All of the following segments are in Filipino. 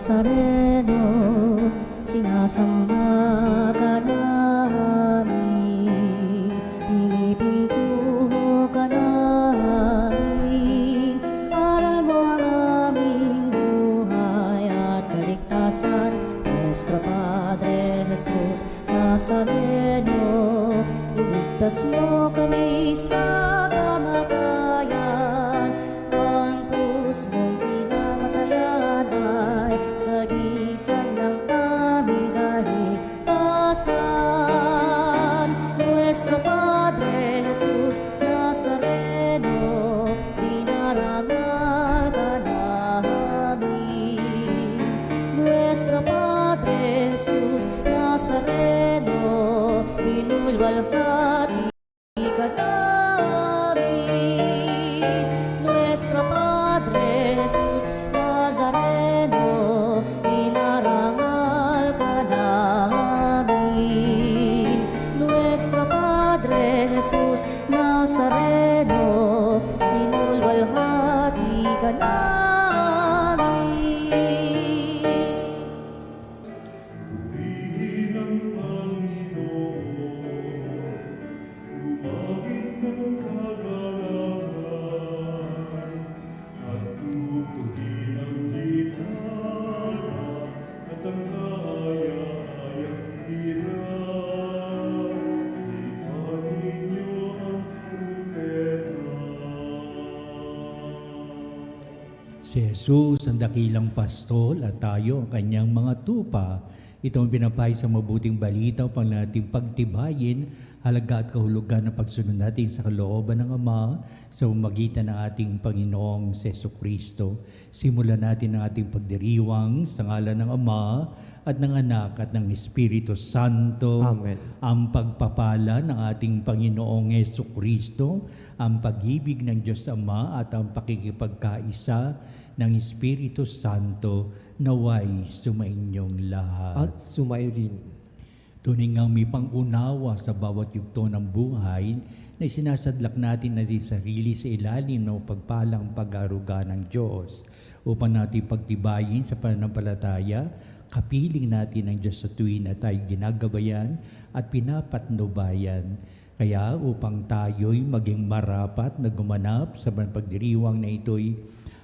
Nazareno, sinasamba ka namin, pinipintuho ka namin. Aral mo ang aming buhay at kaligtasan, Nuestro Padre Jesus Nazareno. Iligtas mo kami sa kamatayan, ang krus mong pinamatayan ay sagisag ng aming kaligtasan. Nuestro Padre Jesus Nazareno, dinarangal ka namin. Nuestro Padre Jesus Nazareno, inulwalhati ka namin. Nuestro Padre Jesus Nazareno, inarangal ka namin. Nuestro Padre Jesus Nazareno, inulwalhati ka namin. Purihin ang Panginoon, lumawin ng kagalakan, at tutugin ang gitara at ang kaaya-ayang lira. Ipanin niyo ang trumpeta. Si Jesus ang dakilang pastol at tayo ang kanyang mga tupa. Ito ang pinapay sa mabuting balita upang natin pagtibayin halaga at kahulugan ng pagsunod natin sa kalooban ng Ama sa pamamagitan ng ating Panginoong Jesucristo. Simulan natin ang ating pagdiriwang sa ngalan ng Ama at ng Anak at ng Espiritu Santo. Amen. Ang pagpapala ng ating Panginoong Jesucristo, ang pag-ibig ng Diyos Ama at ang pakikipagkaisa ng Espiritu Santo naway sumainyong lahat. At sumay rin. Tunay ngang may pangunawa sa bawat yugto ng buhay na sinasadlak natin na sarili sa ilalim ng pagpalang pag-aruga ng Diyos upang natin pagtibayin sa pananampalataya, kapiling natin ang Diyos sa tuwin at tayo ginagabayan at pinapatnubayan. Kaya upang tayo'y maging marapat na gumanap sa pagdiriwang na ito'y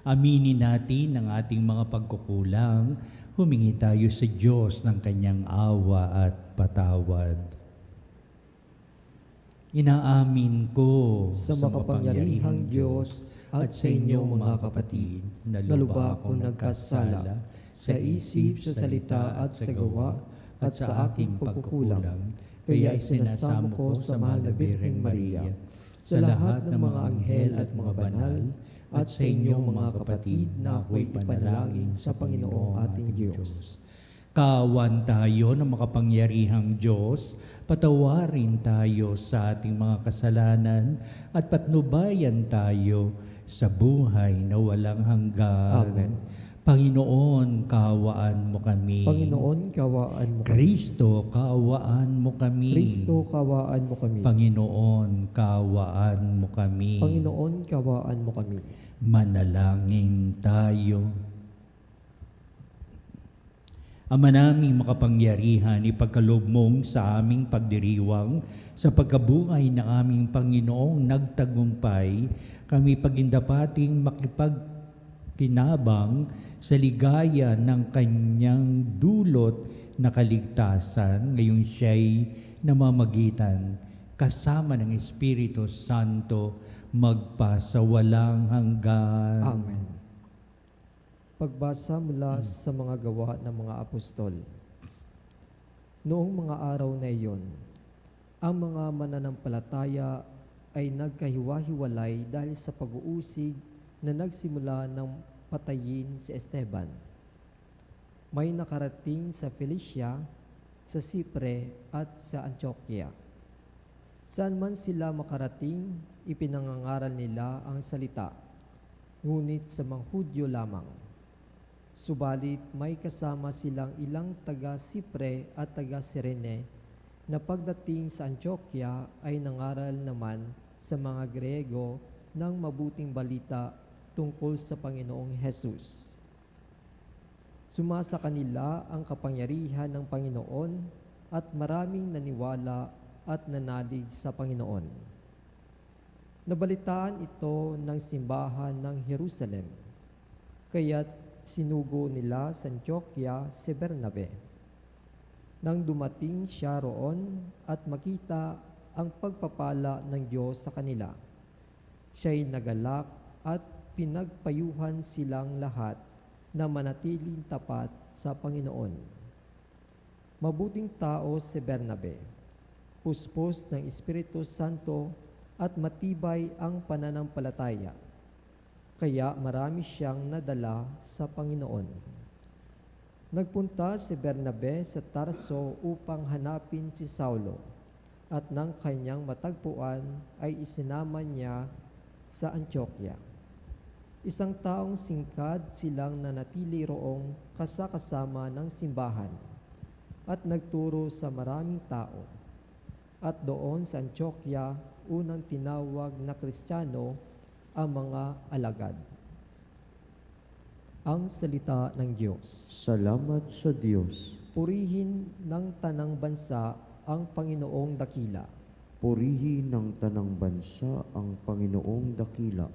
aminin natin ang ating mga pagkukulang, humingi tayo sa Diyos ng kanyang awa at patawad. Inaamin ko Sa makapangyarihang Diyos at sa inyong mga kapatid, na lubha akong nagkasala sa isip, sa salita at sa gawa at sa aking pagkukulang. Kaya isinasamo ko sa mahal na Birheng Maria, sa lahat ng mga anghel at mga banal, at sa inyong mga kapatid na ako'y ipanalangin sa Panginoong ating Diyos. Kaawan tayo ng makapangyarihang Diyos, patawarin tayo sa ating mga kasalanan at patnubayan tayo sa buhay na walang hanggan. Amen. Panginoon, kaawaan mo kami. Panginoon, kawaan mo kami. Kristo, kaawaan mo kami. Kristo, kawaan mo kami. Panginoon, kaawaan mo kami. Panginoon, kawaan mo kami. Manalangin tayo. Ama naming makapangyarihan, ipagkaloob mong sa aming pagdiriwang, sa pagkabuhay ng aming Panginoong nagtagumpay, kami pagindapating makipagkinabang sa ligaya ng kanyang dulot na kaligtasan, ngayong siya'y namamagitan kasama ng Espiritu Santo magpasawalang hanggan. Amen. Pagbasa mula sa mga gawa ng mga apostol. Noong mga araw na iyon, ang mga mananampalataya ay nagkahiwa-hiwalay dahil sa pag-uusig na nagsimula ng patayin si Esteban. May nakarating sa Felicia, sa Sipre at sa Antioquia. Saan man sila makarating, ipinangangaral nila ang salita, ngunit sa mga Hudyo lamang. Subalit may kasama silang ilang taga-Sipre at taga-Sirene na pagdating sa Antioquia ay nangaral naman sa mga Griego ng mabuting balita tungkol sa Panginoong Hesus. Sumasa kanila ang kapangyarihan ng Panginoon at maraming naniwala at nanalig sa Panginoon. Nabalitaan ito ng simbahan ng Jerusalem, kaya't sinugo nila sa Antioquia si Bernabe. Nang dumating siya roon at makita ang pagpapala ng Diyos sa kanila, siya'y nagalak at pinagpayuhan silang lahat na manatiling tapat sa Panginoon. Mabuting tao si Bernabe, puspos ng Espiritu Santo at matibay ang pananampalataya, kaya marami siyang nadala sa Panginoon. Nagpunta si Bernabe sa Tarso upang hanapin si Saulo, at nang kanyang matagpuan ay isinama niya sa Antioquia. Isang taong singkad silang nanatili roong kasakasama ng simbahan at nagturo sa maraming tao. At doon sa Antioquia, unang tinawag na Kristiyano ang mga alagad. Ang salita ng Diyos. Salamat sa Diyos. Purihin ng tanang bansa ang Panginoong dakila. Purihin ng tanang bansa ang Panginoong dakila.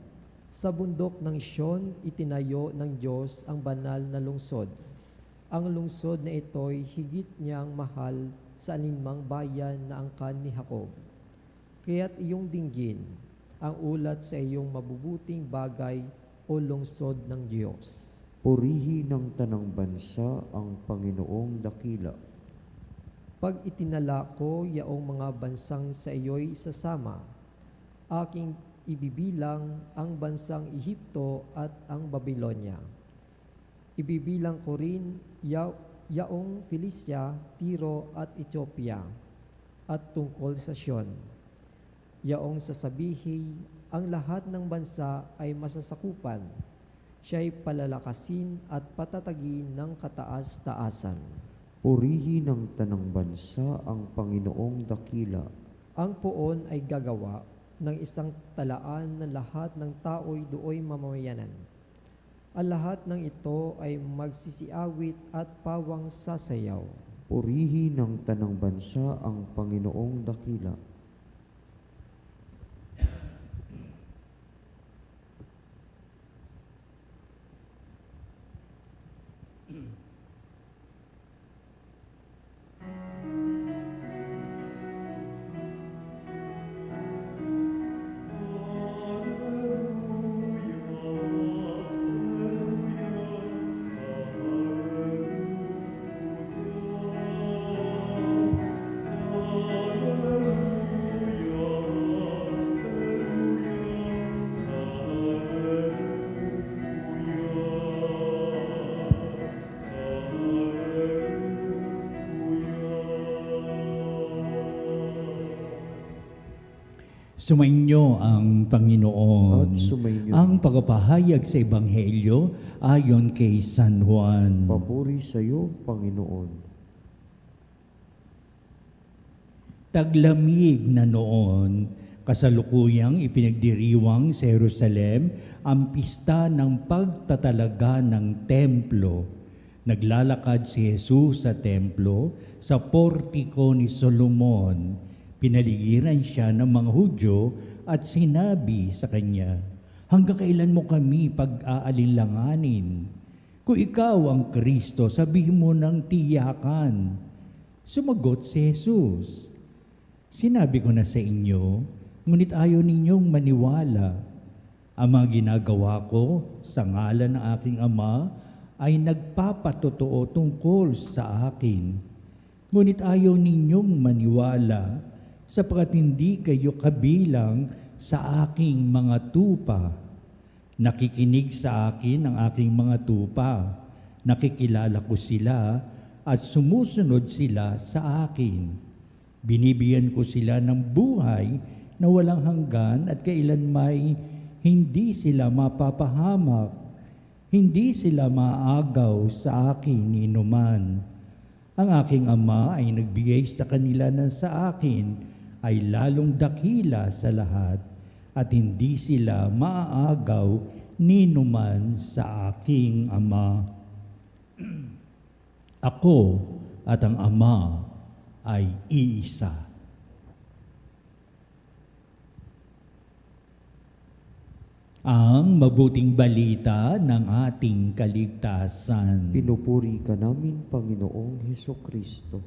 Sa bundok ng Siyon, itinayo ng Diyos ang banal na lungsod. Ang lungsod na ito'y higit niyang mahal sa alinmang bayan na angkan ni Jacob. Kaya't iyong dinggin ang ulat sa iyong mabubuting bagay o lungsod ng Diyos. Purihin ng tanang bansa ang Panginoong dakila. Pag itinala ko yaong mga bansang sa iyo'y sasama, aking ibibilang ang bansang Ehipto at ang Babylonia. Ibibilang ko rin yaong Philistia, Tiro at Ethiopia, at tungkol sa Sion. Yaong sasabihi, ang lahat ng bansa ay masasakupan, siya'y palalakasin at patatagin ng kataas-taasan. Purihin ng tanang bansa ang Panginoong dakila. Ang poon ay gagawa ng isang talaan na lahat ng tao'y dooy mamamayanan. Ang lahat ng ito ay magsisiawit at pawang sasayaw. Purihin ng tanang bansa ang Panginoong dakila. Sumainyo ang Panginoon. At sumainyo. Ang pagpapahayag sa Ebanghelyo ayon kay San Juan. Papuri sa iyo, Panginoon. Taglamig na noon, kasalukuyang ipinagdiriwang sa Jerusalem ang pista ng pagtatalaga ng templo. Naglalakad si Jesus sa templo sa portiko ni Solomon. Pinaligiran siya ng mga Hudyo at sinabi sa kanya, "Hanggang kailan mo kami pag-aalinlanganin? Kung ikaw ang Kristo, sabihin mo ng tiyakan." Sumagot si Jesus, "Sinabi ko na sa inyo, ngunit ayaw ninyong maniwala. Ang mga ginagawa ko sa ngalan ng aking Ama ay nagpapatotoo tungkol sa akin. Ngunit ayaw ninyong maniwala, sapagkat hindi kayo kabilang sa aking mga tupa. Nakikinig sa akin ang aking mga tupa. Nakikilala ko sila at sumusunod sila sa akin. Binibigyan ko sila ng buhay na walang hanggan at kailanmay hindi sila mapapahamak. Hindi sila maagaw sa akin ni inuman. Ang aking Ama ay nagbigay sa kanila ng sa akin ay lalong dakila sa lahat at hindi sila maaagaw ni numan sa aking Ama." Ako at ang Ama ay iisa. Ang mabuting balita ng ating kaligtasan. Pinupuri ka namin, Panginoong Heso Kristo.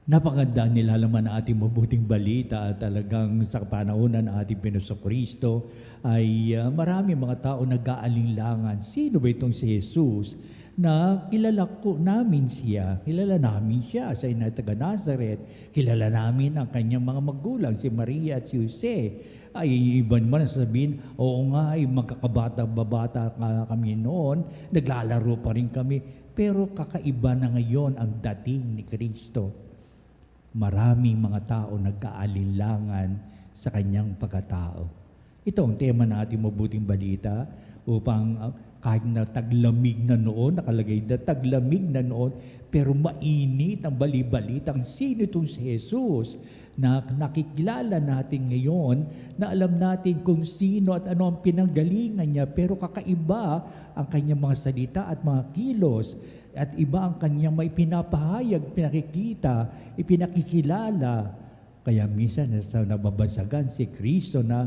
Napakaganda nilalaman ng ating mabuting balita at talagang sa panahon ng ating Panginoon Kristo ay marami mga tao nag-aalinlangan. Sino ba itong si Jesus na kilala namin siya? Kilala namin siya. Siya ay taga Nazareth. Kilala namin ang kanyang mga magulang, si Maria at si Jose. Ay iba naman sabihin, oo nga, ay magkakabata-babata kami noon, naglalaro pa rin kami. Pero kakaiba na ngayon ang dating ni Kristo. Maraming mga tao nag-aalinlangan sa kanyang pagkatao. Ito ang tema ng ating mabuting balita upang kahit na taglamig na noon, nakalagay na taglamig na noon, pero mainit ang balibalitang sino itong si Jesus na nakikilala natin ngayon, na alam natin kung sino at ano ang pinanggalingan niya, pero kakaiba ang kanyang mga salita at mga kilos. At iba ang kanyang may pinapahayag, pinakikita, ipinakikilala. Kaya minsan sa nababansagan si Kristo na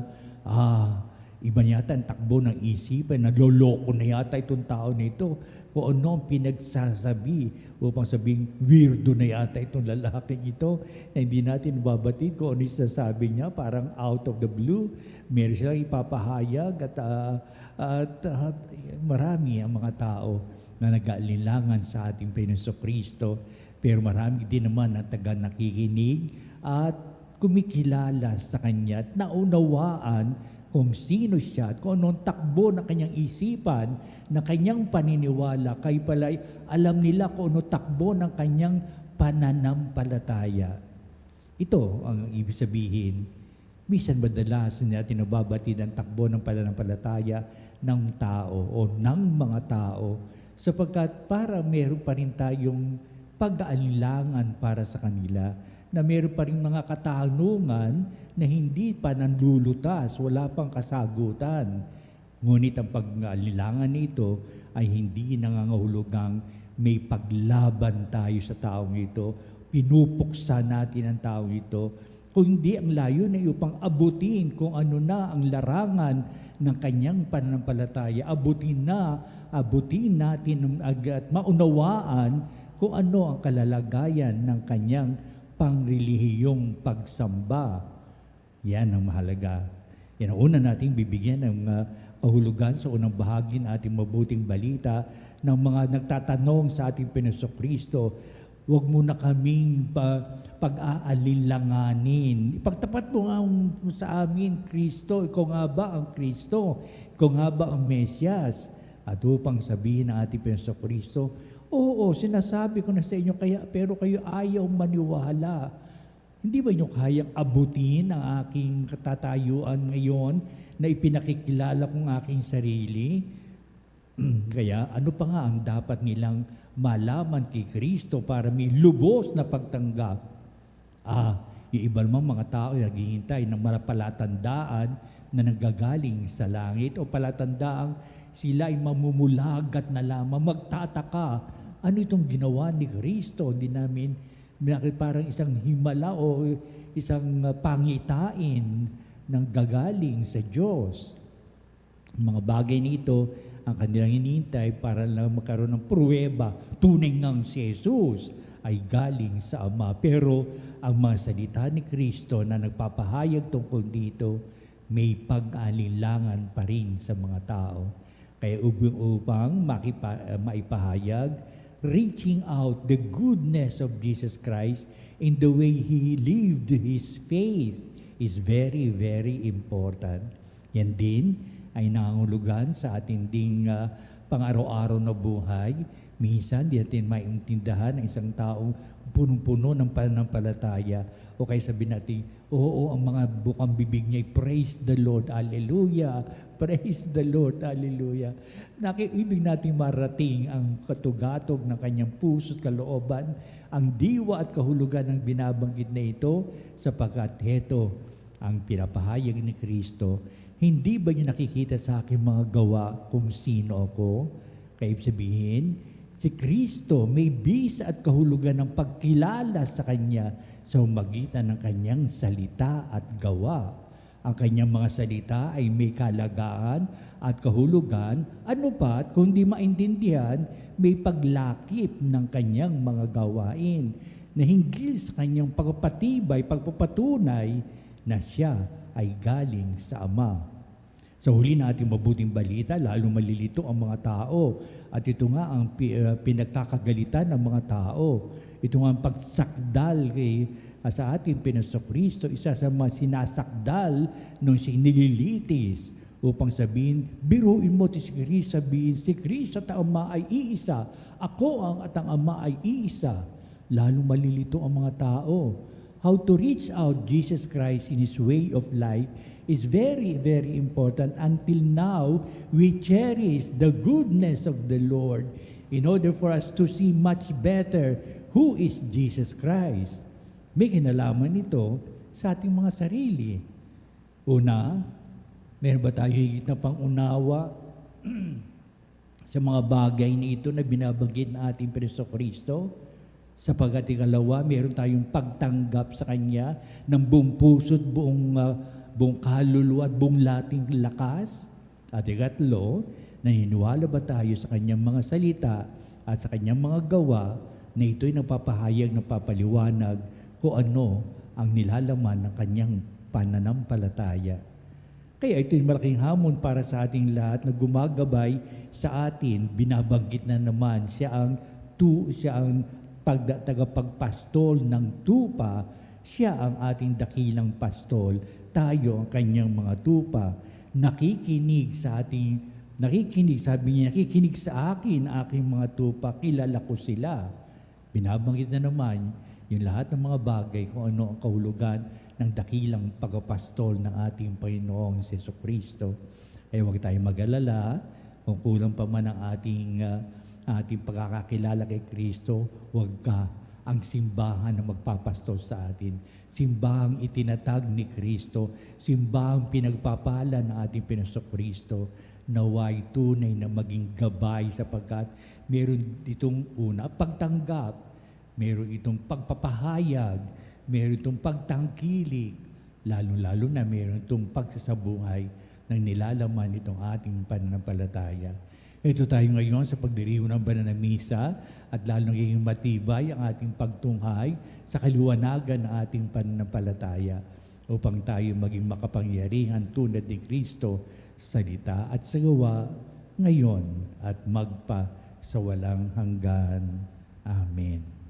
iba yata ang takbo ng isipan, naloloko na yata itong tao nito. Kung ano ang pinagsasabi upang sabing weirdo na yata itong lalaking ito na hindi natin babatid kung ano yung sasabi niya, parang out of the blue. Meron silang ipapahayag at marami ang mga tao na nag-aalinlangan sa ating Panginoon Kristo, pero marami din naman ang taga nakikinig at kumikilala sa Kanya at naunawaan kung sino siya at kung anong takbo ng kanyang isipan, ng kanyang paniniwala, kay pala'y alam nila kung ano takbo ng kanyang pananampalataya. Ito ang ibig sabihin. Minsan madalas natin nababatid ang takbo ng pananampalataya ng tao o ng mga tao sapagkat para meron pa rin tayong pag-aalinlangan para sa kanila, na meron pa rin mga katanungan na hindi pa nanlulutas, wala pang kasagutan. Ngunit ang pag-aalinlangan nito ay hindi nangangahulugang may paglaban tayo sa taong ito, pinupuksa natin ang taong ito, kung hindi ang layo na upang abutin kung ano na ang larangan ng kanyang pananampalataya, abutin natin at maunawaan kung ano ang kalalagayan ng kanyang pangrelihiyong pagsamba. Yan ang mahalaga. Yan ang una nating bibigyan ng kahulugan sa unang bahagi ng ating mabuting balita ng mga nagtatanong sa ating Panginoon Kristo. Huwag mo na kaming pag-aalinlanganin. Ipagtapat mo nga sa amin, Kristo. Ikaw nga ba ang Kristo? Ikaw nga ba ang Mesyas? At upang sabihin ng ating Panginoon Kristo, oo, sinasabi ko na sa inyo, pero kayo ayaw maniwala. Hindi ba nyo kayang abutin ang aking katatayuan ngayon na ipinakikilala kong aking sarili? Kaya ano pa nga ang dapat nilang malaman kay Kristo para may lubos na pagtanggap? Yung iba naman mga tao naghihintay ng palatandaan na nanggagaling sa langit o palatandaang sila ay mamumulagat na lamang, magtataka. Ano itong ginawa ni Kristo? Hindi namin parang isang himala o isang pangitain ng gagaling sa Diyos. Mga bagay nito ang kanilang hinihintay para lang magkaroon ng pruweba, tunay ngang si Jesus ay galing sa Ama. Pero ang mga salita ni Kristo na nagpapahayag tungkol dito, may pag-alinlangan pa rin sa mga tao. Kaya upang maipahayag, reaching out the goodness of Jesus Christ in the way He lived His faith is very, very important. Yan din ay nangangulugan sa ating ding pang-araw-araw na buhay. Minsan, di natin maintindahan ng isang taong punong-puno ng pananampalataya. O kaya sabihin natin, oo, ang mga bukang bibig niya, praise the Lord, hallelujah, praise the Lord, hallelujah. Ibig natin marating ang katugatog ng kanyang puso at kalooban, ang diwa at kahulugan ng binabanggit na ito, sapagkat heto ang pinapahayag ni Kristo, Hindi ba niyo nakikita sa aking mga gawa kung sino ako? Kaya ibig sabihin, si Kristo may bisa at kahulugan ng pagkilala sa Kanya sa magitan ng Kanyang salita at gawa. Ang Kanyang mga salita ay may kalagaan at kahulugan, ano pa at kung di maintindihan, may paglakip ng Kanyang mga gawain na hinggil sa Kanyang pagpapatibay, pagpapatunay na Siya ay galing sa Ama. Sa huli na ating mabuting balita, lalo malilito ang mga tao. At ito nga ang pinagkakagalitan ng mga tao. Ito nga ang pagsakdal sa ating Panginoong Kristo, isa sa mga sinasakdal nung sinililitis upang sabihin, biruin mo si Kristo, sabihin, si Kristo at ang Ama ay iisa. Ako at ang Ama ay iisa. Lalo malilito ang mga tao. How to reach out Jesus Christ in His way of life is very, very important. Until now, we cherish the goodness of the Lord in order for us to see much better who is Jesus Christ. May kinalaman ito sa ating mga sarili. Una, meron ba tayo higit na pangunawa sa mga bagay na ito na binabanggit na ating Panginoong Kristo? Sapagkat ikalawa, meron tayong pagtanggap sa Kanya ng buong puso at buong kaluluwa at buong lating lakas. At ikatlo, naniniwala ba tayo sa Kanyang mga salita at sa Kanyang mga gawa na ito'y nagpapahayag, nagpapaliwanag kung ano ang nilalaman ng Kanyang pananampalataya. Kaya ito'y malaking hamon para sa ating lahat na gumagabay sa atin. Binabanggit na naman siya ang tagapagpastol ng tupa, siya ang ating dakilang pastol, tayo ang kanyang mga tupa. Nakikinig, sabi niya, nakikinig sa akin, aking mga tupa, kilala ko sila. Binabanggit na naman yung lahat ng mga bagay kung ano ang kahulugan ng dakilang pagpapastol ng ating Panginoong Jesucristo. Ay huwag tayong mag-alala kung kulang pa man ang ating pagkakakilala kay Kristo, huwag ka ang simbahan na magpapastol sa atin. Simbahang itinatag ni Kristo, simbahang pinagpapala ng ating Panginoong Kristo, naway tunay na maging gabay sapagkat meron itong una, pagtanggap, meron itong pagpapahayag, meron itong pagtangkilik, lalo-lalo na meron itong pagsasabuhay ng nilalaman itong ating pananampalataya. Ito tayo ngayon sa pagdiriwang ng banal na misa at lalong naging matibay ang ating pagtunghay sa kaliwanagan ng ating pananampalataya upang tayo maging makapangyarihan tulad ni Kristo sa salita at sa gawa ngayon at magpa sa walang hanggan. Amen.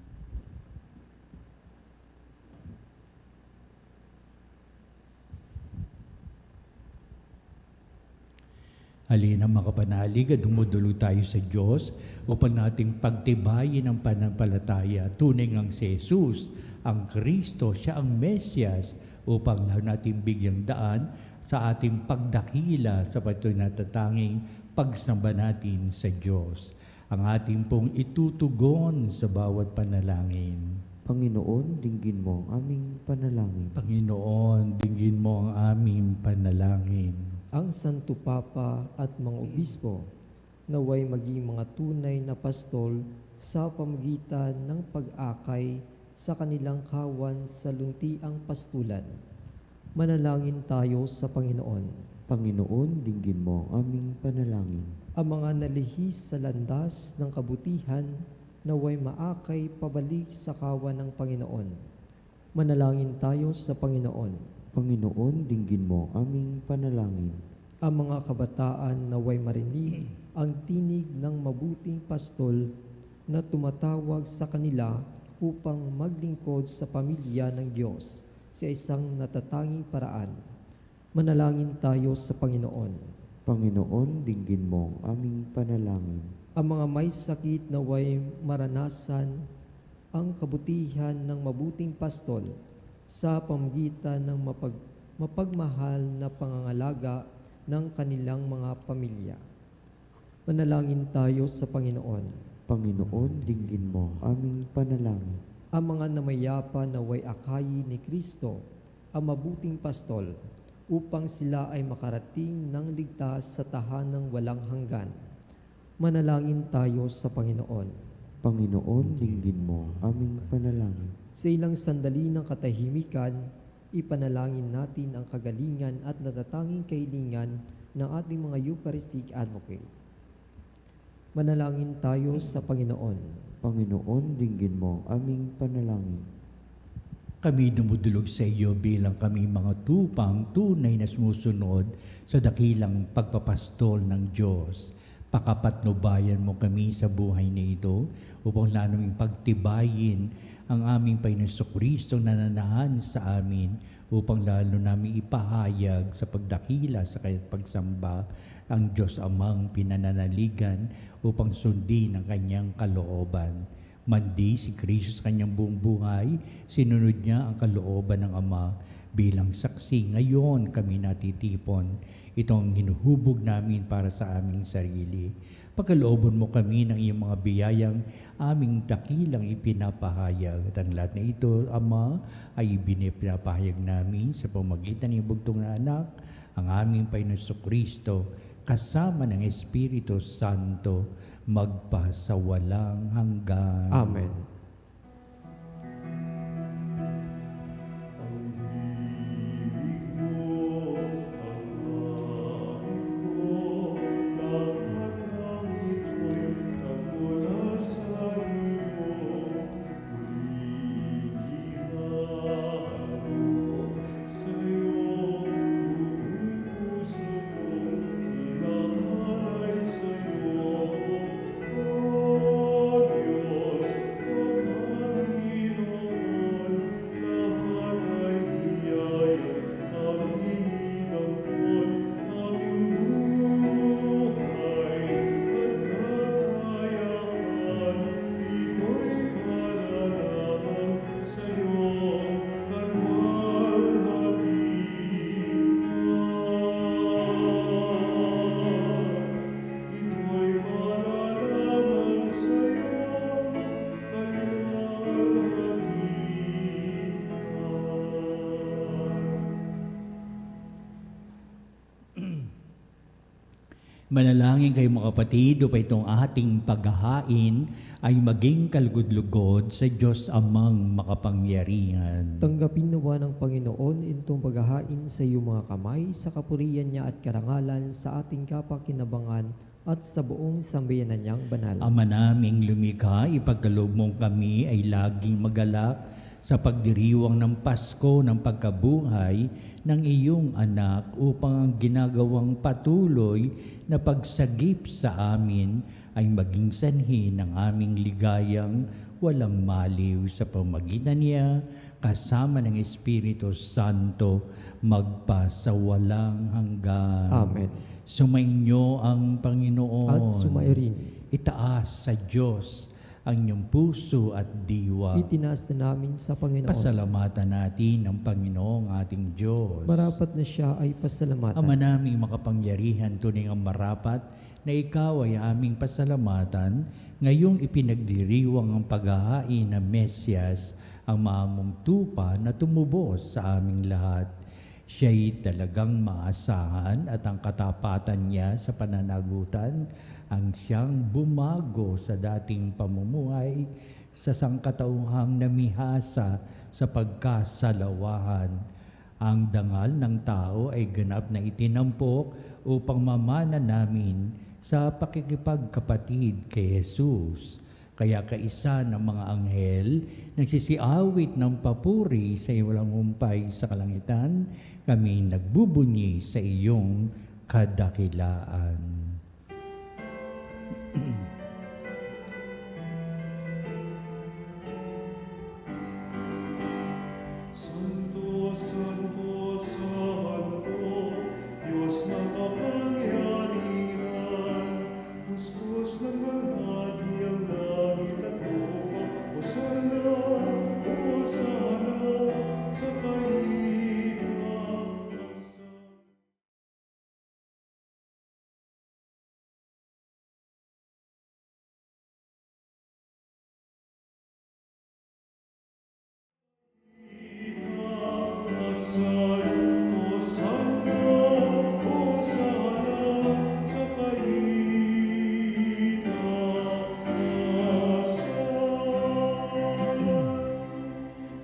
Halina mga kapanalig at dumudulog tayo sa Diyos upang nating pagtibayin ang pananampalataya. Tunay ngang si Jesus, ang Kristo, siya ang Mesyas upang natin bigyang daan sa ating pagdakila sa patuloy na tatanging pagsamba natin sa Diyos. Ang ating pong itutugon sa bawat panalangin. Panginoon, dinggin mo ang aming panalangin. Panginoon, dinggin mo ang aming panalangin. Ang Santo Papa at mga obispo naway maging mga tunay na pastol sa pamagitan ng pag-akay sa kanilang kawan sa luntiang pastulan. Manalangin tayo sa Panginoon. Panginoon, dinggin mo ang aming panalangin. Ang mga nalihis sa landas ng kabutihan naway maakay pabalik sa kawan ng Panginoon. Manalangin tayo sa Panginoon. Panginoon, dinggin mo ang aming panalangin. Ang mga kabataan naway marinig ang tinig ng mabuting pastol na tumatawag sa kanila upang maglingkod sa pamilya ng Diyos sa isang natatanging paraan. Manalangin tayo sa Panginoon. Panginoon, dinggin mo ang aming panalangin. Ang mga may sakit naway maranasan ang kabutihan ng mabuting pastol sa pamamagitan ng mapagmahal na pangangalaga ng kanilang mga pamilya. Manalangin tayo sa Panginoon. Panginoon, dinggin mo ang aming panalangin. Ang mga namayapa naway akayin ni Kristo, ang mabuting pastol, upang sila ay makarating ng ligtas sa tahanang walang hanggan. Manalangin tayo sa Panginoon. Panginoon, dinggin mo aming panalangin. Sa ilang sandali ng katahimikan, ipanalangin natin ang kagalingan at natatanging kahilingan ng ating mga Eucharistic Advocate. Manalangin tayo sa Panginoon. Panginoon, dinggin mo aming panalangin. Kami dumudulog sa iyo bilang kami mga tupang tunay na sumusunod sa dakilang pagpapastol ng Diyos. Pakapatnubayan mo kami sa buhay na ito upang lalong pagtibayin ang aming Panginoong Kristo na nananahan sa amin upang lalo namin ipahayag sa pagdakila sa kaya't pagsamba ang Diyos Amang pinananaligan upang sundin ang kanyang kalooban. Mandi si Kristo sa kanyang buong buhay, sinunod niya ang kalooban ng Ama bilang saksi. Ngayon kami natitipon. Ito ang hinuhubog namin para sa aming sarili. Pagkaloobon mo kami ng iyong mga biyayang aming dakilang ipinapahayag. At ang lahat na ito, Ama, ay pinapahayag namin sa pamagitan ng bugtong na anak, ang aming Panginoong Kristo, kasama ng Espiritu Santo, magpasawalang hanggan. Amen. Manalangin kayo mga kapatid upang itong ating paghahain ay maging kalugod-lugod sa Diyos Amang makapangyarihan. Tanggapin nawa ng Panginoon itong paghahain sa iyong mga kamay sa kapurihan niya at karangalan sa ating kapakinabangan at sa buong sambayanan niyang banal. Ama naming lumikha, ipagkaloob mong kami ay laging magalak sa pagdiriwang ng Pasko ng pagkabuhay ng iyong anak upang ang ginagawang patuloy na pagsagip sa amin ay maging sanhi ng aming ligayang walang maliw sa pamagitan niya kasama ng Espiritu Santo magpasawalang hanggan. Amen. Sumainyo ang Panginoon. At sumairin. Itaas sa Diyos ang inyong puso at diwa. Itinaas na namin sa Panginoon. Pasalamatan natin ang Panginoong ating Diyos. Marapat na siya ay pasalamatan. Ama naming makapangyarihan, tunay ang marapat na ikaw ay aming pasalamatan, ngayong ipinagdiriwang ang paghahain ng Mesyas, ang maamong tupa na tumubos sa aming lahat. Siya'y talagang maasahan at ang katapatan niya sa pananagutan ang siyang bumago sa dating pamumuhay sa sangkatauhang namihasa sa pagkasalawahan. Ang dangal ng tao ay ganap na itinampok upang mamana namin sa pakikipagkapatid kay Jesus. Kaya kaisa ng mga anghel, nagsisiawit ng papuri sa iwalang humpay sa kalangitan, kami nagbubunyi sa iyong kadakilaan. Santo, Santo, Santo, Diyos na kapangyarihan, puspos ng mga diyang langit at lupa, Hosanna, Hosanna, sa kaitang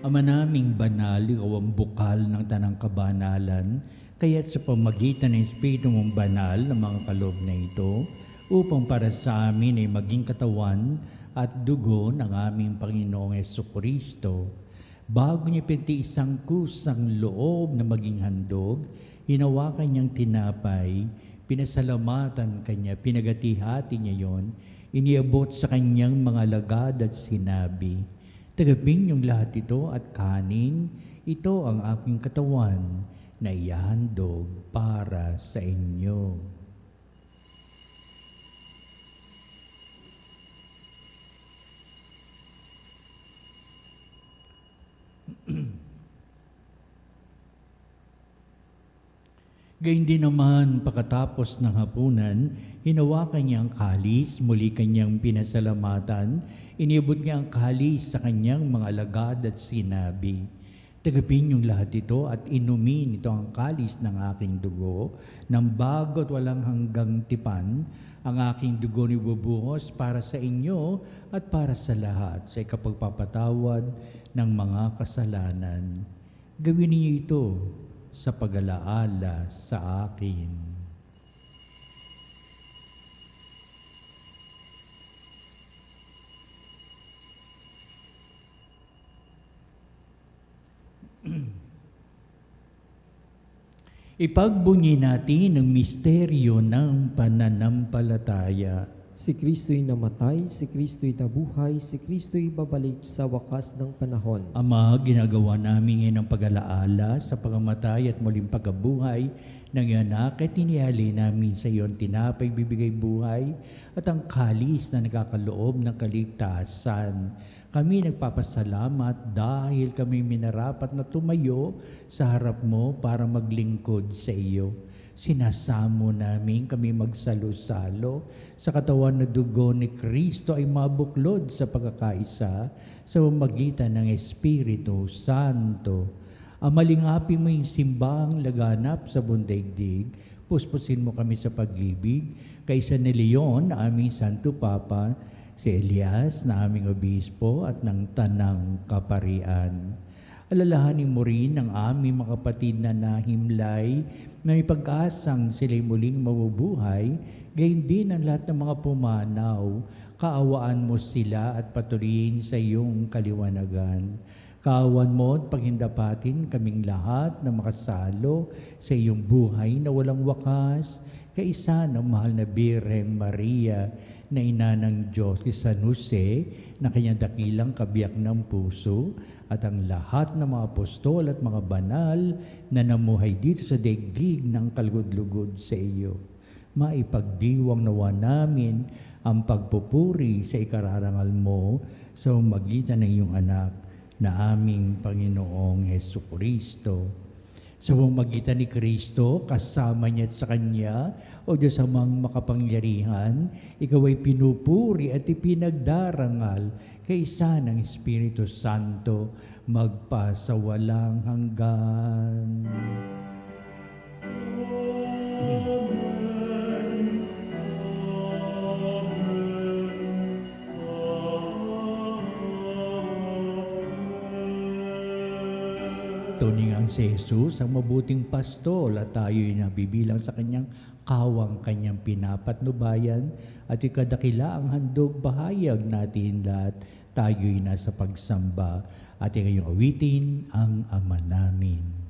Ama naming banal, ikaw ang bukal ng tanang kabanalan, kaya't sa pamagitan ng Espiritu mong banal ng mga kaloob na ito, upang para sa amin ay maging katawan at dugo ng aming Panginoong Jesucristo. Bago niya pintiis ang kusang loob na maging handog, hinawakan niyang tinapay, pinasalamatan kanya, pinagati-hati niya yon, iniabot sa kanyang mga alagad at sinabi, "Tagapin niyong lahat ito at kanin, ito ang aking katawan na ihahandog para sa inyo." Gayun din naman, pagkatapos ng hapunan, hinawakan niya ang kalis, muli kanyang pinasalamatan, iniabot niya ang kalis sa kanyang mga alagad at sinabi, "Tagapin niyong lahat ito at inumin ito ang kalis ng aking dugo, ng bago at walang hanggang tipan, ang aking dugo ni bubuhos para sa inyo at para sa lahat sa ikapagpapatawad ng mga kasalanan. Gawin niyo ito sa pag-alaala sa akin." Ipagbunyi natin ang misteryo ng pananampalataya. Si Kristo'y namatay, si Kristo'y nabuhay, si Kristo'y babalik sa wakas ng panahon. Ama, ginagawa namin ngayon ang pag-alaala sa pagkamatay at muling pagkabuhay ng iyong anak at inihali namin sa iyo ang tinapay bibigay buhay at ang kalis na nakakaloob ng kaligtasan. Kami nagpapasalamat dahil kami minarapat na tumayo sa harap mo para maglingkod sa iyo. Sinasamo namin kami magsalo-salo sa katawan na dugo ni Kristo ay mabuklod sa pagkakaisa sa pamamagitan ng Espiritu Santo. Amalingapi mo yung simbahang laganap sa bundaigdig, puspusin mo kami sa pag-ibig, kaysa ni Leon na aming Santo Papa, si Elias na aming Obispo at ng Tanang Kaparian. Alalahanin mo rin ang aming mga kapatid na nahimlay na may pag-asang sila'y muling mabubuhay, gayon din ang lahat ng mga pumanaw. Kaawaan mo sila at patuloyin sa iyong kaliwanagan. Kaawan mo at paghindapatin kaming lahat na makasalo sa iyong buhay na walang wakas, kaisa ng mahal na Birheng Maria, na ina ng Diyos, si San Jose, na kanyang dakilang kabiyak ng puso, at ang lahat ng mga apostol at mga banal na namuhay dito sa daigdig ng kalugod-lugod sa iyo. Maipagdiwang nawa namin ang pagpupuri sa ikararangal mo sa magitan ng iyong anak na aming Panginoong Jesucristo. Sa pamamagitan ni Kristo, kasama niya at sa Kanya, o Diyos amang makapangyarihan, ikaw ay pinupuri at ipinagdarangal kaisa ng Espiritu Santo, magpasawalang hanggan. Tuningan si Jesus ang mabuting pastol at tayo'y nabibilang sa kanyang kawang kanyang pinapatnubayan at ikadakila ang handog bahayag natin lahat tayo'y nasa pagsamba at ngayong awitin ang Ama namin.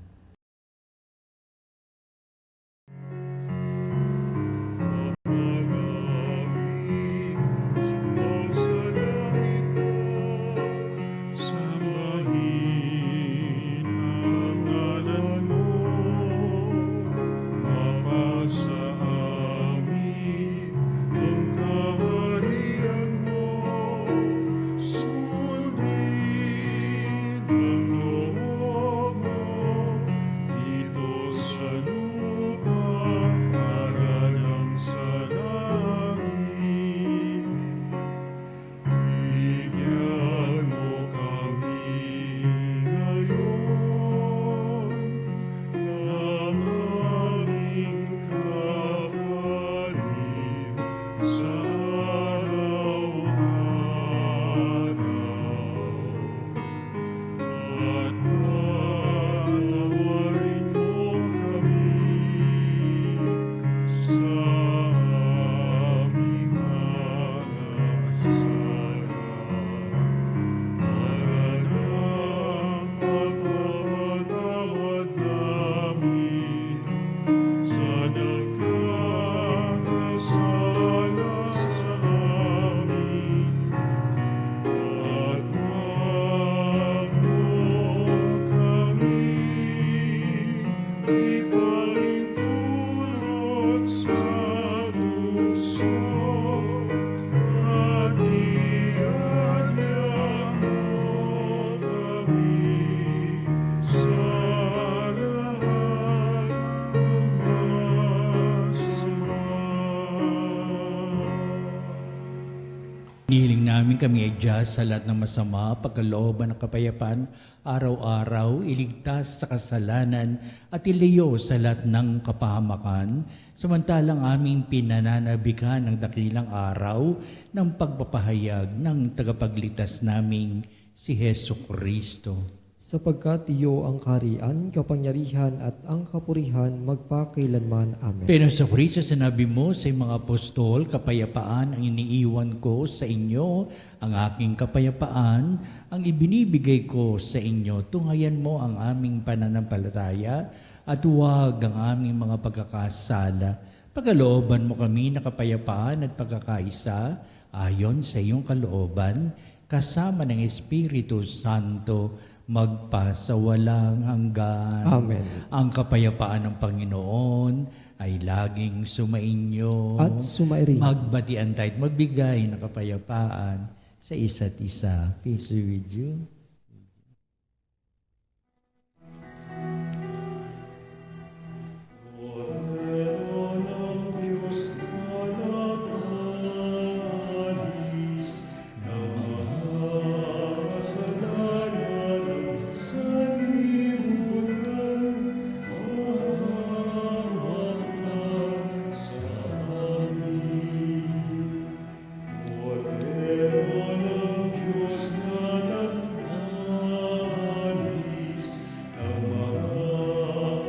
Nihiling namin kami adjust sa lahat ng masama, pagkalooban ng kapayapaan, araw-araw, iligtas sa kasalanan at ilayo sa lahat ng kapahamakan, samantalang aming pinananabikan ng dakilang araw ng pagpapahayag ng tagapagligtas naming si Heso Kristo. Sapagkat iyo ang kaharian, kapangyarihan at ang kapurihan magpakailanman. Amen. Pero sa Kristo, sinabi mo sa mga apostol, kapayapaan ang iniiwan ko sa inyo, ang aking kapayapaan ang ibinibigay ko sa inyo. Tunghayan mo ang aming pananampalataya at huwag ang aming mga pagkakasala. Pagkalooban mo kami na kapayapaan at pagkakaisa ayon sa iyong kalooban, kasama ng Espiritu Santo, magpasawalang hanggan. Amen. Ang kapayapaan ng Panginoon ay laging sumainyo. At sumairin. Magbatian tayo at magbigay ng kapayapaan sa isa't isa. Peace be with you. Cordero ng Diyos na nag-alis ng kasalanan ng sanlibutan, hahawakan sa amin. Cordero ng Diyos na nag-alis ng mga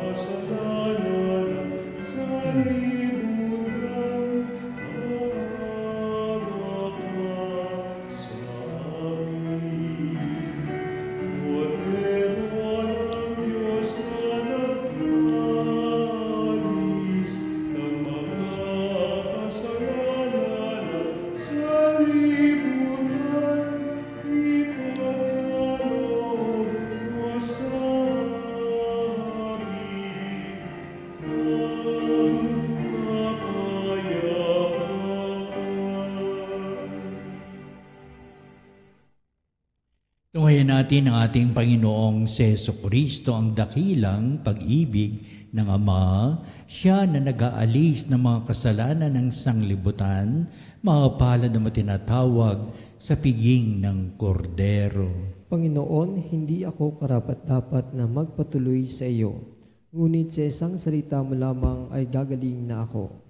kasalanan ng sanlibutan, hahawakan sa amin. Cordero ng Diyos na nag-alis ng mga kasalanan ng sanlibutan, ipagkaloob mo sa amin ang kapayapaan. Tunghayan natin ang ating Panginoong Heso Kristo, ang dakilang pag-ibig ng Ama, siya na nag-aalis ng mga kasalanan ng sanglibutan, mapalad na matinatawag sa piging ng kordero. Panginoon, hindi ako karapat-dapat na magpatuloy sa iyo, ngunit sa isang salita mo lamang ay gagaling na ako.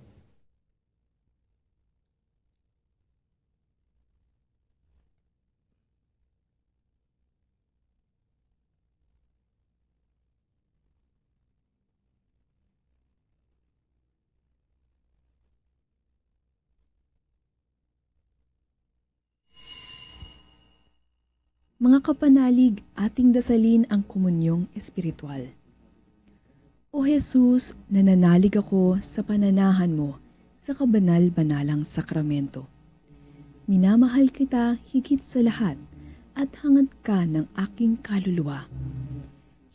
Mga kapanalig, ating dasalin ang komunyong espiritual. O Jesus, nananalig ako sa pananahan mo sa kabanal-banalang sakramento. Minamahal kita higit sa lahat at hangad ka ng aking kaluluwa.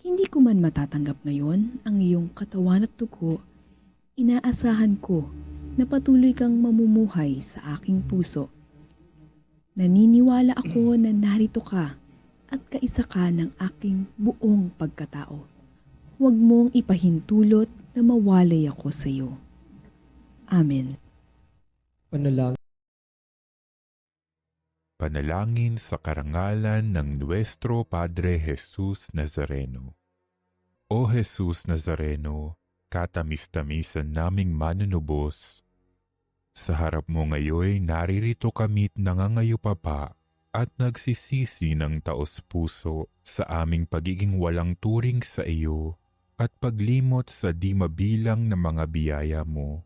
Hindi ko man matatanggap ngayon ang iyong katawan at dugo, inaasahan ko na patuloy kang mamumuhay sa aking puso. Naniniwala ako na narito ka at kaisa ka ng aking buong pagkatao. Huwag mong ipahintulot na mawalay ako sa iyo. Amen. Panalangin. Panalangin sa karangalan ng Nuestro Padre Jesus Nazareno. O Jesus Nazareno, katamis-tamisan naming manunubos, sa harap mo ngayoy naririto kami't nangangayupapa at nagsisisi ng taos-puso sa aming pagiging walang turing sa iyo at paglimot sa di mabilang na mga biyaya mo,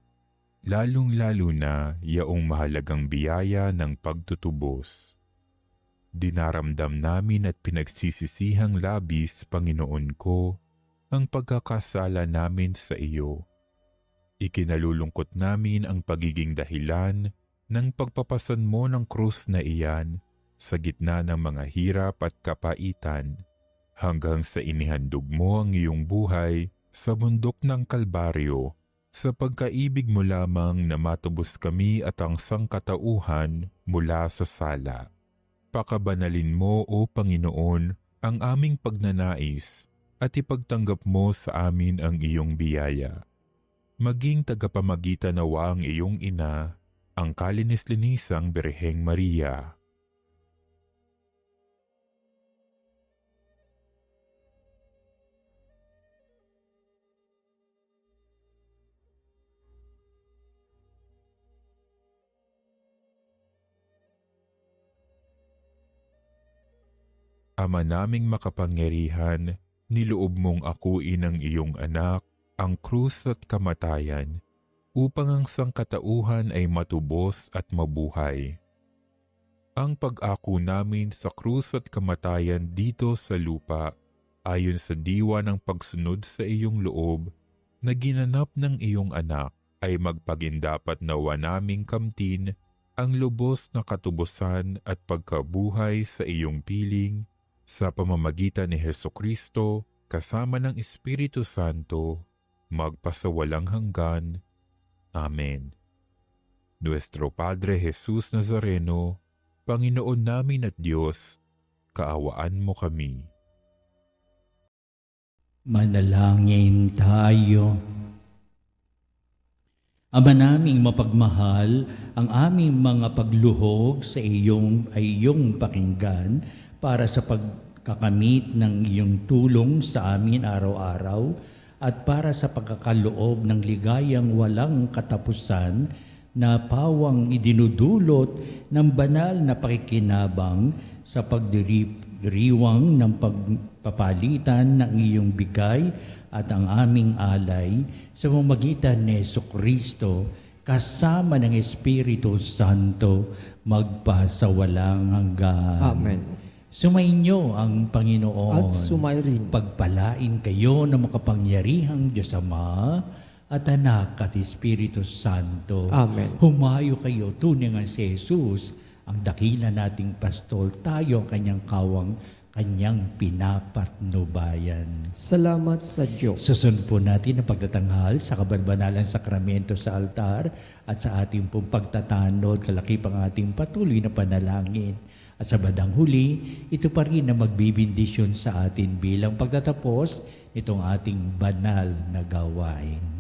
lalong-lalo na yaong mahalagang biyaya ng pagtutubos. Dinaramdam namin at pinagsisisihang labis, Panginoon ko, ang pagkakasala namin sa iyo. Ikinalulungkot namin ang pagiging dahilan ng pagpapasan mo ng krus na iyan sa gitna ng mga hirap at kapaitan, hanggang sa inihandog mo ang iyong buhay sa bundok ng Kalbaryo, sa pagkaibig mo lamang na matubos kami at ang sangkatauhan mula sa sala. Pakabanalin mo, O Panginoon, ang aming pagnanais at ipagtanggap mo sa amin ang iyong biyaya. Maging tagapamagitan nawa ang iyong ina ang kalinis-linisang Birheng Maria. Ama naming makapangyarihan, niloob mong akuin ang iyong anak, ang krus at kamatayan, upang ang sangkatauhan ay matubos at mabuhay. Ang pag-ako namin sa krus at kamatayan dito sa lupa, ayon sa diwa ng pagsunod sa iyong loob, na ginanap ng iyong anak, ay magpagindapat nawa naming kamtin ang lubos na katubusan at pagkabuhay sa iyong piling, sa pamamagitan ni Hesukristo, kasama ng Espiritu Santo, magpasawalang hanggan. Amen. Nuestro Padre Jesus Nazareno, Panginoon namin at Diyos, kaawaan mo kami. Manalangin tayo. Ama naming mapagmahal, ang aming mga pagluhog sa iyong pakinggan para sa pagkakamit ng iyong tulong sa amin araw-araw at para sa pagkakaloob ng ligayang walang katapusan na pawang idinudulot ng banal na pakikinabang sa pagdiriwang ng pagpapalitan ng iyong bigay at ang aming alay sa pamamagitan ni Jesucristo kasama ng Espiritu Santo magpasawalang hanggan. Amen. Sumainyo ang Panginoon. At sumayrin. Pagpalain kayo ng makapangyarihang Diyos Ama at Anak at Espiritu Santo. Amen. Humayo kayo, tunay nga si Jesus, ang dakila nating pastol, tayo ang kanyang kawang, kanyang pinapatnubayan. Salamat sa Diyos. Susunod po natin ang pagtatanghal sa kabanbanalang sakramento sa altar at sa ating pong pagtatanod, kalakipang ating patuloy na panalangin. At sa bandang huli, ito pa rin na magbibindisyon sa atin bilang pagtatapos nitong ating banal na gawain.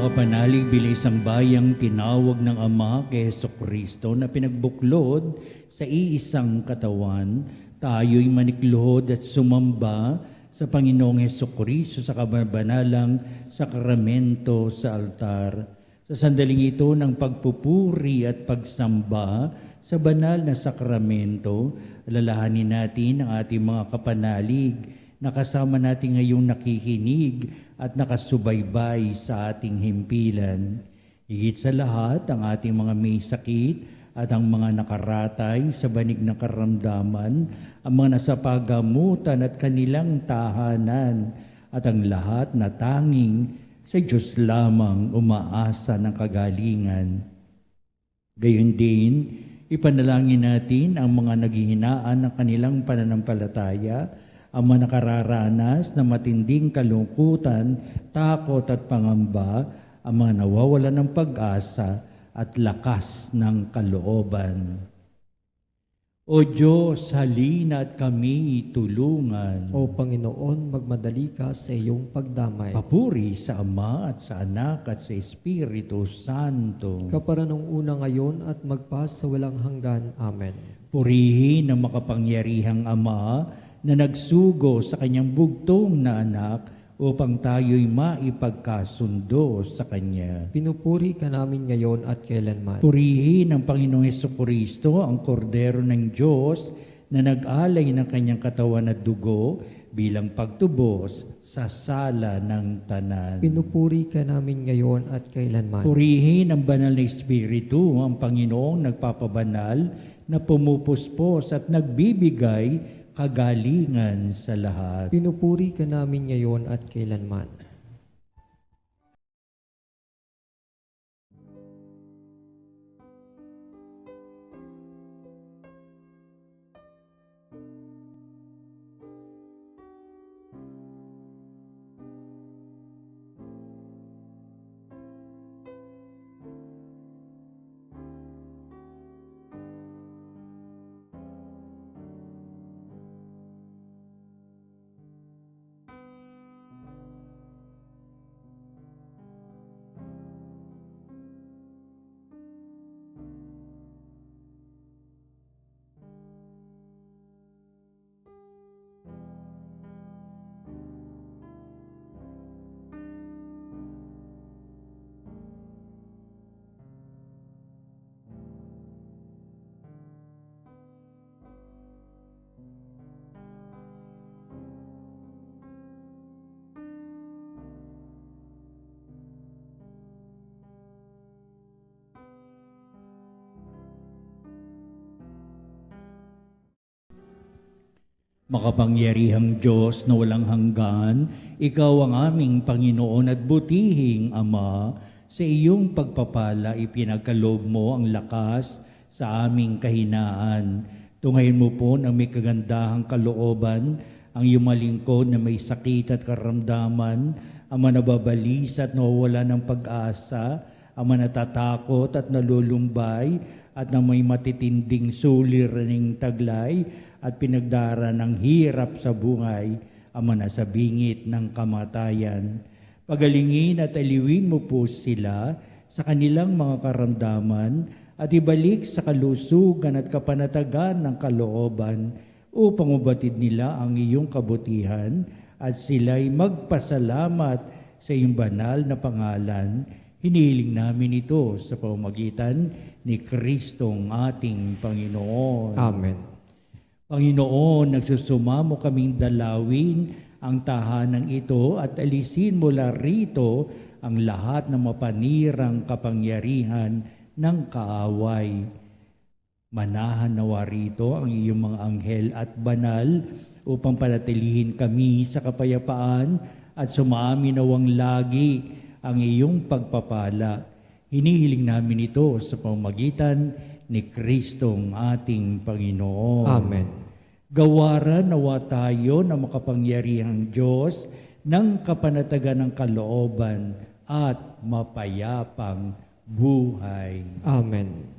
Makapanalig bilang isang bayang tinawag ng Ama kay Jesucristo na pinagbuklod sa iisang katawan, tayo'y manikluhod at sumamba sa Panginoong Jesucristo sa kabanalang sakramento sa altar. Sa sandaling ito ng pagpupuri at pagsamba sa banal na sakramento, alalahanin natin ang ating mga kapanalig na kasama natin ngayong nakikinig at nakasubaybay sa ating himpilan. Higit sa lahat, ang ating mga may sakit at ang mga nakaratay sa banig na karamdaman, ang mga nasa pagamutan at kanilang tahanan, at ang lahat na tanging sa Diyos lamang umaasa ng kagalingan. Gayon din, ipanalangin natin ang mga naghihinaan ng kanilang pananampalataya, ang mga nakararanas na matinding kalungkutan, takot at pangamba, ang mga nawawalan ng pag-asa at lakas ng kalooban. O Diyos, halina at kami tulungan. O Panginoon, magmadali ka sa iyong pagdamay. Papuri sa Ama at sa Anak at sa Espiritu Santo. Kapara nung una ngayon at magpas sa walang hanggan. Amen. Purihin ang makapangyarihang Ama na nagsugo sa kanyang bugtong na anak upang tayo'y maipagkasundo sa Kanya. Pinupuri ka namin ngayon at kailanman. Purihin ang Panginoong Jesucristo, ang kordero ng Diyos na nag-alay ng kanyang katawan at dugo bilang pagtubos sa sala ng tanan. Pinupuri ka namin ngayon at kailanman. Purihin ang banal na Espiritu, ang Panginoong nagpapabanal na pumupuspos at nagbibigay kagalingan sa lahat. Pinupuri ka namin ngayon at kailanman. Makapangyarihang Diyos na walang hanggan, Ikaw ang aming Panginoon at butihing Ama. Sa iyong pagpapala, ipinagkaloob mo ang lakas sa aming kahinaan. Tungayin mo po ng may kagandahang kalooban ang iyong malingkod na may sakit at karamdaman, ang manababalis at nawawala ng pag-asa, ang manatatakot at nalulumbay, at na may matitinding suliraning taglay at pinagdara ng hirap sa buhay, ang nasa bingit ng kamatayan. Pagalingin at aliwin mo po sila sa kanilang mga karamdaman at ibalik sa kalusugan at kapanatagan ng kalooban upang mabatid nila ang iyong kabutihan at sila'y magpasalamat sa iyong banal na pangalan. Hinihiling namin ito sa pamamagitan ni Kristong ating Panginoon. Amen. Panginoon, nagsusumamo kaming dalawin ang tahanan ito at alisin mula rito ang lahat ng mapanirang kapangyarihan ng kaaway. Manahan nawa rito ang iyong mga anghel at banal upang panatilihin kami sa kapayapaan at sumami nawang lagi ang iyong pagpapala. Hinihiling namin ito sa pamamagitan ni Kristong ating Panginoon. Amen. Gawaran nawa tayo na makapangyarihang Diyos ng kapanatagan ng kalooban at mapayapang buhay. Amen.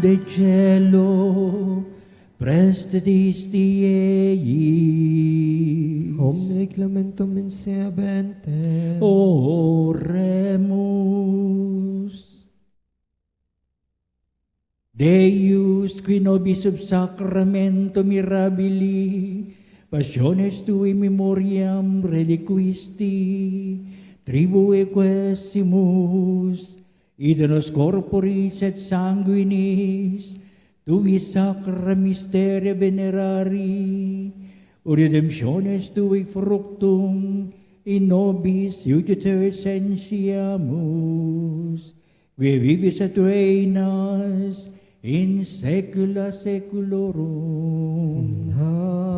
de cielo, prestiti eiis. Omne clementum in sea bente. Oremus. Deus, qui nobis sub sacramento mirabili, passiones tui memoriam reliquisti, tribue quesimus, id nos corporis et sanguinis, tui sacra mysteria venerari, o redemptiones tui fructum, in nobis iuditor essentiamus, qui vivis et reinas, in saecula saeculorum. Amen.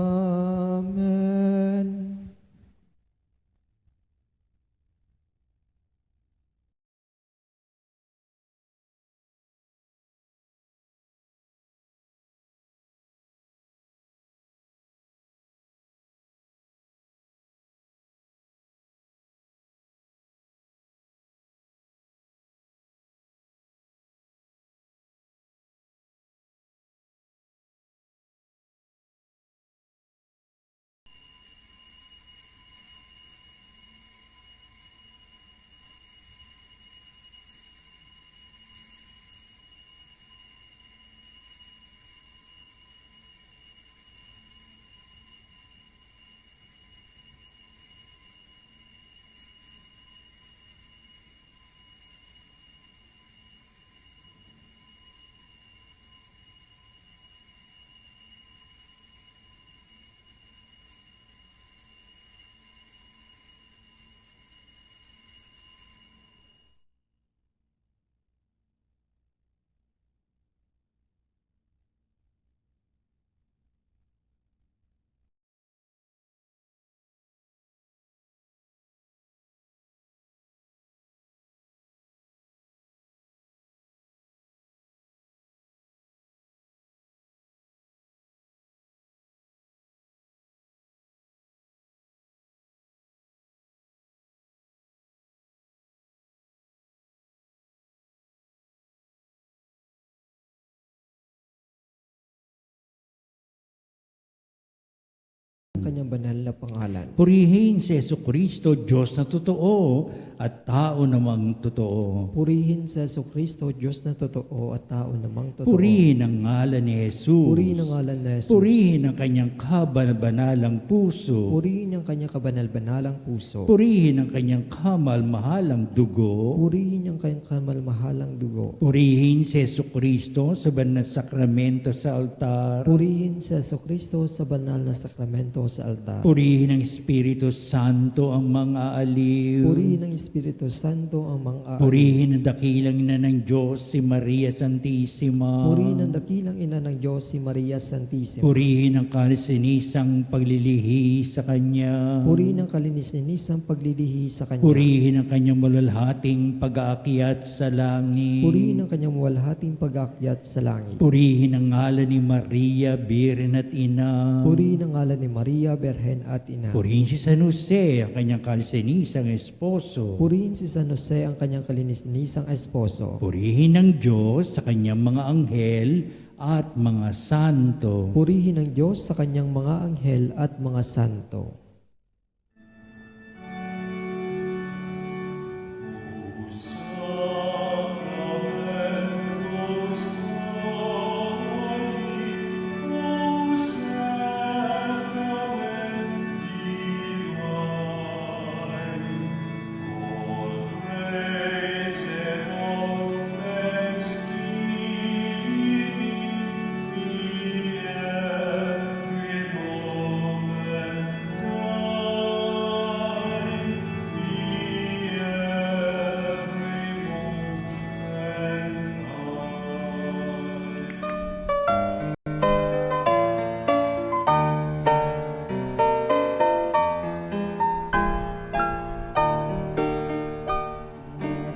Kanyang banal na pangalan. Purihin si Jesucristo, Diyos na totoo at tao namang totoo. Purihin sa Jesucristo, Diyos na totoo at tao namang totoo. Purihin ang ngalan ni Jesus. Purihin ang ngalan ni Jesus. Purihin ang kanyang kabanalang puso. Purihin ang kanyang kabanal-banalang puso. Purihin ang kanyang kamal-mahalang dugo. Purihin ang kanyang kamal-mahalang dugo. Purihin si Jesucristo sa banal na sakramento sa altar. Purihin sa Jesucristo sa banal na sakramento sa altar. Purihin ang Espiritu Santo ang mga aliw. Purihin ang Espiritu Santo ang mga Purihin ang dakilang ina ng Diyos, si Maria Santissima. Purihin ang dakilang ina ng Diyos, si Maria Santissima. Purihin ang kalisinisang paglilihi sa Kanya. Purihin ang kalinis-linisang paglilihi sa Kanya. Purihin ang Kanyang malalhating pag-aakyat sa langit. Purihin ang kanyang walhating pag-aakyat sa langit. Purihin ang ngalan ni Maria, Birhen at Ina. Purihin ang ngalan ni Maria, Berhen at Ina. Purihin si San Jose, ang kanyang kalisinisang esposo. Purihin si San Jose, ang kanyang kalinis-linisang esposo. Purihin ang Diyos sa kanyang mga anghel at mga santo. Purihin ang Diyos sa kanyang mga anghel at mga santo.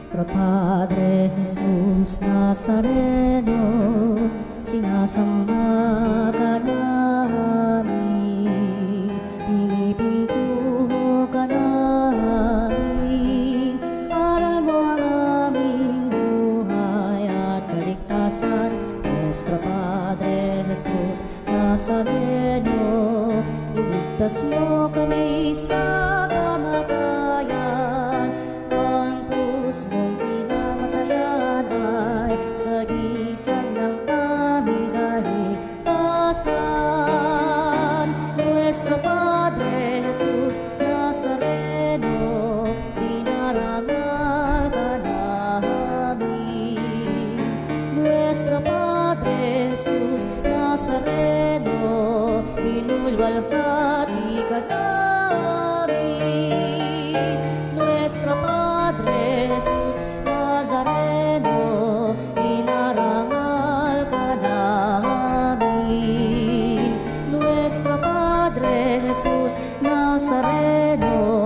Nuestro Padre Jesus Nazareno, sinasamba ka namin, pinipintuho ka namin, aral mo ang aming buhay at kaligtasan, Iligtas mo kami sa kamatayan, ang krus mong pinamatayan ay sagisag ng aming kaligtasan. Nuestro Padre Jesus Nazareno, dinarangal ka namin. Nuestro Padre Jesus Nazareno, inulwalhati ka namin. Nuestro Padre Jesus Nazareno, inarangal ka namin. Nuestro Padre Jesus Nazareno,